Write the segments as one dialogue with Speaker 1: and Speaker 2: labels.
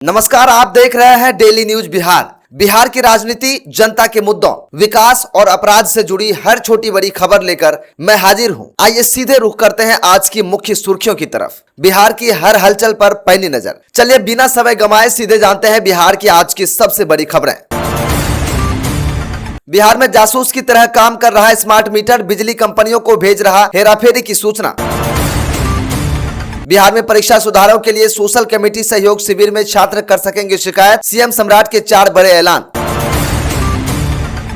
Speaker 1: नमस्कार, आप देख रहे हैं डेली न्यूज बिहार। बिहार की राजनीति, जनता के मुद्दों, विकास और अपराध से जुड़ी हर छोटी बड़ी खबर लेकर मैं हाजिर हूं। आइए सीधे रुख करते हैं आज की मुख्य सुर्खियों की तरफ। बिहार की हर हलचल पर पैनी नजर। चलिए बिना समय गंवाए सीधे जानते हैं बिहार की आज की सबसे बड़ी खबरें। बिहार में जासूस की तरह काम कर रहा स्मार्ट मीटर बिजली कंपनियों को भेज रहा हेराफेरी की सूचना। बिहार में परीक्षा सुधारों के लिए सोशल कमेटी सहयोग शिविर में छात्र कर सकेंगे शिकायत, सीएम सम्राट के 4 बड़े ऐलान।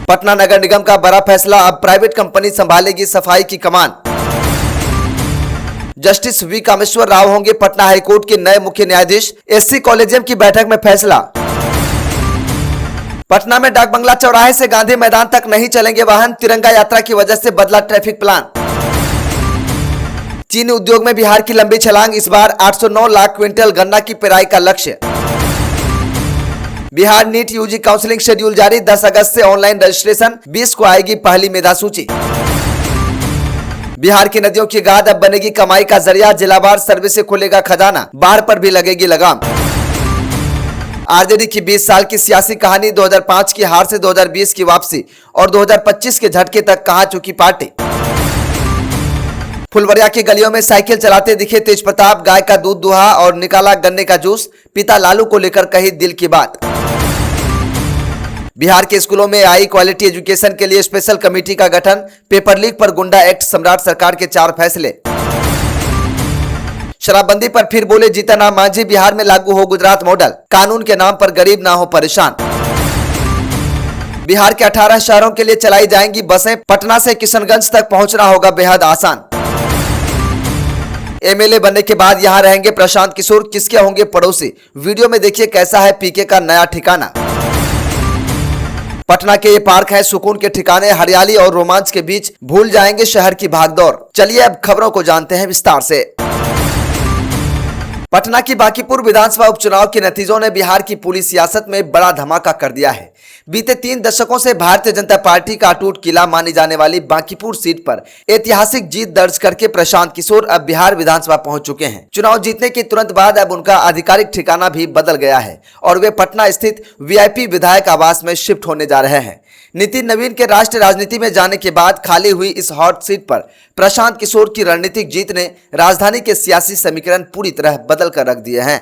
Speaker 1: पटना नगर निगम का बड़ा फैसला, अब प्राइवेट कंपनी संभालेगी सफाई की कमान। जस्टिस वी कामेश्वर राव होंगे पटना हाईकोर्ट के नए मुख्य न्यायाधीश, एससी कॉलेजियम की बैठक में फैसला। पटना में डाक बंगला चौराहे से गांधी मैदान तक नहीं चलेंगे वाहन, तिरंगा यात्रा की वजह से बदला ट्रैफिक प्लान। चीनी उद्योग में बिहार की लंबी छलांग, इस बार 809 लाख क्विंटल गन्ना की पेराई का लक्ष्य। Bihar NEET UG counselling schedule जारी, 10 अगस्त से ऑनलाइन रजिस्ट्रेशन, 20 को आएगी पहली मेधा सूची। बिहार की नदियों की गाद अब बनेगी कमाई का जरिया, जिलावार सर्वे से खुलेगा खजाना, बाढ़ पर भी लगेगी लगाम। आरजेडी की 20 साल की सियासी कहानी, 2005 की हार से 2020 की वापसी और 2025 के झटके तक कहां चुकी पार्टी। फुलवरिया की गलियों में साइकिल चलाते दिखे तेज प्रताप, गाय का दूध दुहा और निकाला गन्ने का जूस, पिता लालू को लेकर कही दिल की बात। बिहार के स्कूलों में आई क्वालिटी एजुकेशन के लिए स्पेशल कमेटी का गठन, पेपर लीक पर गुंडा एक्ट, सम्राट सरकार के 4 फैसले। शराबबंदी पर फिर बोले जीतन राम मांझी, बिहार में लागू हो गुजरात मॉडल, कानून के नाम पर गरीब ना हो परेशान। बिहार के 18 शहरों के लिए चलाई जाएंगी बसें, पटना से किशनगंज तक पहुंचना होगा बेहद आसान। एमएलए बनने के बाद यहां रहेंगे प्रशांत किशोर, किसके होंगे पड़ोसी, वीडियो में देखिए कैसा है पीके का नया ठिकाना। पटना के ये पार्क है सुकून के ठिकाने, हरियाली और रोमांच के बीच भूल जाएंगे शहर की भागदौड़। चलिए अब खबरों को जानते हैं विस्तार से। पटना की बांकीपुर विधानसभा उपचुनाव के नतीजों ने बिहार की पूरी सियासत में बड़ा धमाका कर दिया है। बीते 3 दशकों से भारतीय जनता पार्टी का अटूट किला मानी जाने वाली बांकीपुर सीट पर ऐतिहासिक जीत दर्ज करके प्रशांत किशोर अब बिहार विधानसभा पहुंच चुके हैं। चुनाव जीतने के तुरंत बाद अब उनका आधिकारिक ठिकाना भी बदल गया है और वे पटना स्थित वीआईपी विधायक आवास में शिफ्ट होने जा रहे हैं। नितिन नवीन के राष्ट्रीय राजनीति में जाने के बाद खाली हुई इस हॉट सीट पर प्रशांत किशोर की रणनीतिक जीत ने राजधानी के सियासी समीकरण पूरी तरह बदल कर रख दिए हैं।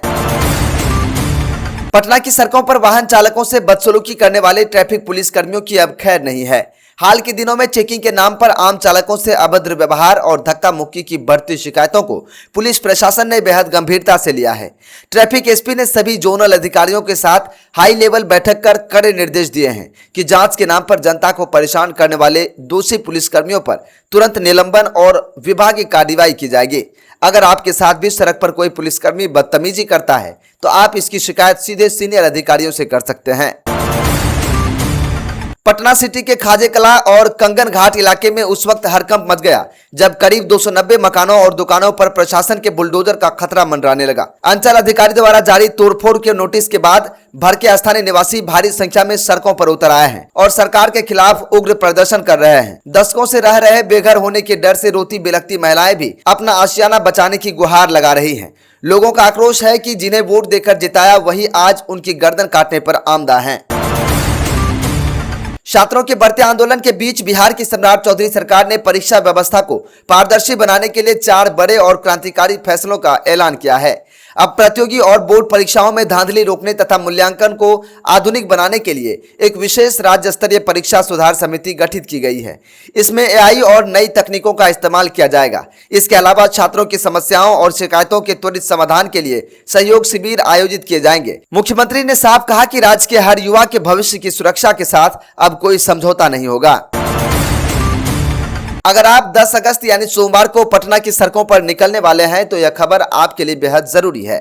Speaker 1: पटना की सड़कों पर वाहन चालकों से बदसलूकी करने वाले ट्रैफिक पुलिस कर्मियों की अब खैर नहीं है। हाल के दिनों में चेकिंग के नाम पर आम चालकों से अभद्र व्यवहार और धक्का मुक्की की बढ़ती शिकायतों को पुलिस प्रशासन ने बेहद गंभीरता से लिया है। ट्रैफिक एसपी ने सभी जोनल अधिकारियों के साथ हाई लेवल बैठक कर कड़े निर्देश दिए हैं कि जांच के नाम पर जनता को परेशान करने वाले दोषी पुलिसकर्मियों पर तुरंत निलंबन और विभागीय कार्रवाई की जाएगी। अगर आपके साथ भी सड़क पर कोई पुलिसकर्मी बदतमीजी करता है तो आप इसकी शिकायत सीधे सीनियर अधिकारियों से कर सकते हैं। पटना सिटी के खाजे कला और कंगन घाट इलाके में उस वक्त हड़कंप मच गया जब करीब 290 मकानों और दुकानों पर प्रशासन के बुलडोजर का खतरा मंडराने लगा। अंचल अधिकारी द्वारा जारी तोड़फोड़ के नोटिस के बाद भड़के स्थानीय निवासी भारी संख्या में सड़कों पर उतर आए हैं और सरकार के खिलाफ उग्र प्रदर्शन कर रहे हैं। दशकों से रह रहे बेघर होने के डर से रोती बिलखती महिलाएं भी अपना आशियाना बचाने की गुहार लगा रही हैं। लोगों का आक्रोश है कि जिन्हें वोट देकर जिताया वही आज उनकी गर्दन काटने पर आमदा हैं। छात्रों के बढ़ते आंदोलन के बीच बिहार की सम्राट चौधरी सरकार ने परीक्षा व्यवस्था को पारदर्शी बनाने के लिए 4 बड़े और क्रांतिकारी फैसलों का ऐलान किया है। अब प्रतियोगी और बोर्ड परीक्षाओं में धांधली रोकने तथा मूल्यांकन को आधुनिक बनाने के लिए एक विशेष राज्य स्तरीय परीक्षा सुधार समिति गठित की गई है। इसमें एआई और नई तकनीकों का इस्तेमाल किया जाएगा। इसके अलावा छात्रों की समस्याओं और शिकायतों के त्वरित समाधान के लिए सहयोग शिविर आयोजित किए जाएंगे। मुख्यमंत्री ने साफ कहा कि राज्य के हर युवा के भविष्य की सुरक्षा के साथ अब कोई समझौता नहीं होगा। अगर आप 10 अगस्त यानी सोमवार को पटना की सड़कों पर निकलने वाले हैं तो यह खबर आपके लिए बेहद जरूरी है।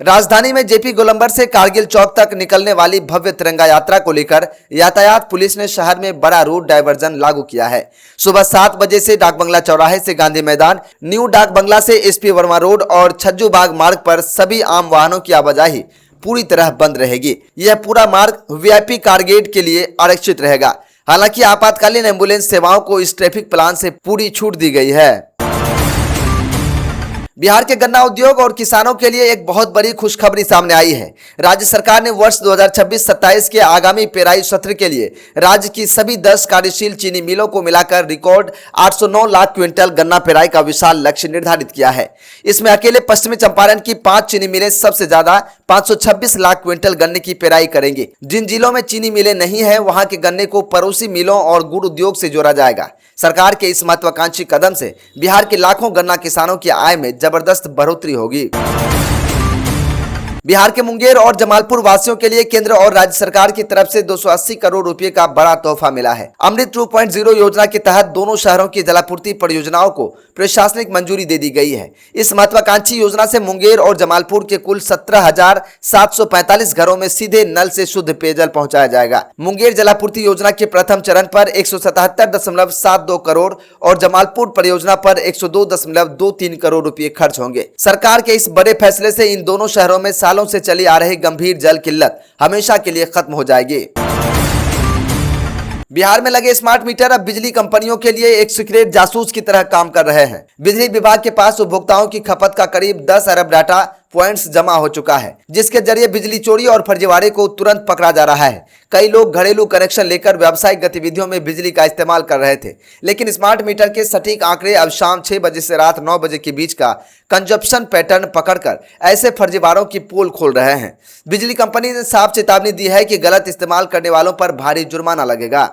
Speaker 1: राजधानी में जेपी गोलंबर से कारगिल चौक तक निकलने वाली भव्य तिरंगा यात्रा को लेकर यातायात पुलिस ने शहर में बड़ा रूट डायवर्जन लागू किया है। सुबह 7 बजे से डाक बंगला चौराहे से गांधी मैदान, न्यू डाक बंगला से एसपी वर्मा रोड और छज्जू बाग मार्ग पर सभी आम वाहनों की आवाजाही पूरी तरह बंद रहेगी। यह पूरा मार्ग वीआईपी कारगेट के लिए आरक्षित रहेगा। हालांकि आपातकालीन एम्बुलेंस सेवाओं को इस ट्रैफिक प्लान से पूरी छूट दी गई है। बिहार के गन्ना उद्योग और किसानों के लिए एक बहुत बड़ी खुशखबरी सामने आई है। राज्य सरकार ने वर्ष 2026-27 के आगामी पेराई सत्र के लिए राज्य की सभी 10 कार्यशील चीनी मिलों को मिलाकर रिकॉर्ड 809 लाख क्विंटल गन्ना पेराई का विशाल लक्ष्य निर्धारित किया है। इसमें अकेले पश्चिमी चंपारण की 5 चीनी मिलें सबसे ज्यादा 526 लाख क्विंटल गन्ने की पेराई करेंगी। जिन जिलों में चीनी मिलें नहीं है वहां के गन्ने को पड़ोसी मिलों और गुड़ उद्योग से जोड़ा जाएगा। सरकार के इस महत्वाकांक्षी कदम से बिहार के लाखों गन्ना किसानों की आय में जबरदस्त बढ़ोतरी होगी। बिहार के मुंगेर और जमालपुर वासियों के लिए केंद्र और राज्य सरकार की तरफ से 280 करोड़ रुपए का बड़ा तोहफा मिला है। अमृत 2.0 योजना के तहत दोनों शहरों की जलापूर्ति परियोजनाओं को प्रशासनिक मंजूरी दे दी गई है। इस महत्वाकांक्षी योजना से मुंगेर और जमालपुर के कुल 17,745 घरों में सीधे नल से शुद्ध पेयजल पहुंचाया जाएगा। मुंगेर जलापूर्ति योजना के प्रथम चरण पर 177.72 करोड़ और जमालपुर परियोजना पर 102.23 करोड़ रुपए खर्च होंगे। सरकार के इस बड़े फैसले से इन दोनों शहरों में सालों से चली आ रही गंभीर जल किल्लत हमेशा के लिए खत्म हो जाएगी। बिहार में लगे स्मार्ट मीटर अब बिजली कंपनियों के लिए एक सीक्रेट जासूस की तरह काम कर रहे हैं। बिजली विभाग के पास उपभोक्ताओं की खपत का करीब 10 अरब डाटा पॉइंट्स जमा हो चुका है, जिसके जरिए बिजली चोरी और फर्जीवाड़े को तुरंत पकड़ा जा रहा है। कई लोग घरेलू कनेक्शन लेकर व्यावसायिक गतिविधियों में बिजली का इस्तेमाल कर रहे थे, लेकिन स्मार्ट मीटर के सटीक आंकड़े अब शाम 6 बजे से रात 9 बजे के बीच का कंजप्शन पैटर्न पकड़कर ऐसे फर्जीवाड़ों की पोल खोल रहे हैं। बिजली कंपनी ने साफ चेतावनी दी है कि गलत इस्तेमाल करने वालों पर भारी जुर्माना लगेगा।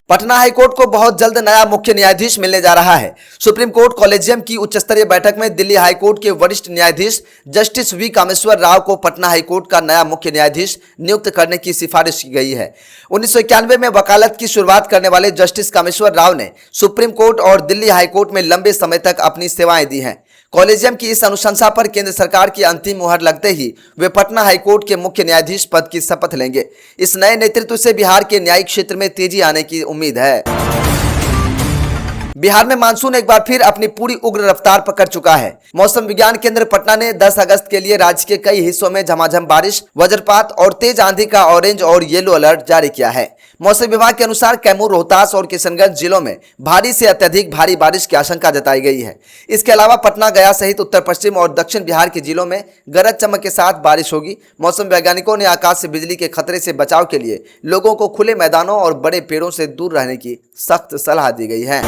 Speaker 1: पटना हाईकोर्ट को बहुत जल्द नया मुख्य न्यायाधीश मिलने जा रहा है। सुप्रीम कोर्ट कॉलेजियम की उच्च स्तरीय बैठक में दिल्ली हाईकोर्ट के वरिष्ठ न्यायाधीश जस्टिस वी कामेश्वर राव को पटना हाईकोर्ट का नया मुख्य न्यायाधीश नियुक्त करने की सिफारिश की गई है। 1991 में वकालत की शुरुआत करने वाले जस्टिस कामेश्वर राव ने सुप्रीम कोर्ट और दिल्ली हाईकोर्ट में लंबे समय तक अपनी सेवाएं दी हैं। कॉलेजियम की इस अनुशंसा पर केंद्र सरकार की अंतिम मुहर लगते ही वे पटना हाईकोर्ट के मुख्य न्यायाधीश पद की शपथ लेंगे। इस नए नेतृत्व से बिहार के न्यायिक क्षेत्र में तेजी आने की उम्मीद है। बिहार में मानसून एक बार फिर अपनी पूरी उग्र रफ्तार पकड़ चुका है। मौसम विज्ञान केंद्र पटना ने 10 अगस्त के लिए राज्य के कई हिस्सों में झमाझम बारिश, वज्रपात और तेज आंधी का ऑरेंज और येलो अलर्ट जारी किया है। मौसम विभाग के अनुसार कैमूर, रोहतास और किशनगंज जिलों में भारी से अत्यधिक भारी बारिश की आशंका जताई गई है। इसके अलावा पटना, गया सहित उत्तर पश्चिम और दक्षिण बिहार के जिलों में गरज चमक के साथ बारिश होगी। मौसम वैज्ञानिकों ने आकाश से बिजली के खतरे से बचाव के लिए लोगों को खुले मैदानों और बड़े पेड़ों से दूर रहने की सख्त सलाह दी गई है।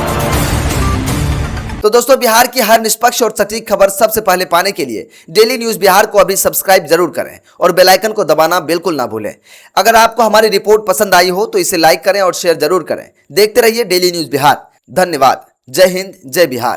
Speaker 1: तो दोस्तों, बिहार की हर निष्पक्ष और सटीक खबर सबसे पहले पाने के लिए डेली न्यूज बिहार को अभी सब्सक्राइब जरूर करें और बेल आइकन को दबाना बिल्कुल ना भूलें। अगर आपको हमारी रिपोर्ट पसंद आई हो तो इसे लाइक करें और शेयर जरूर करें। देखते रहिए डेली न्यूज बिहार। धन्यवाद। जय हिंद, जय बिहार।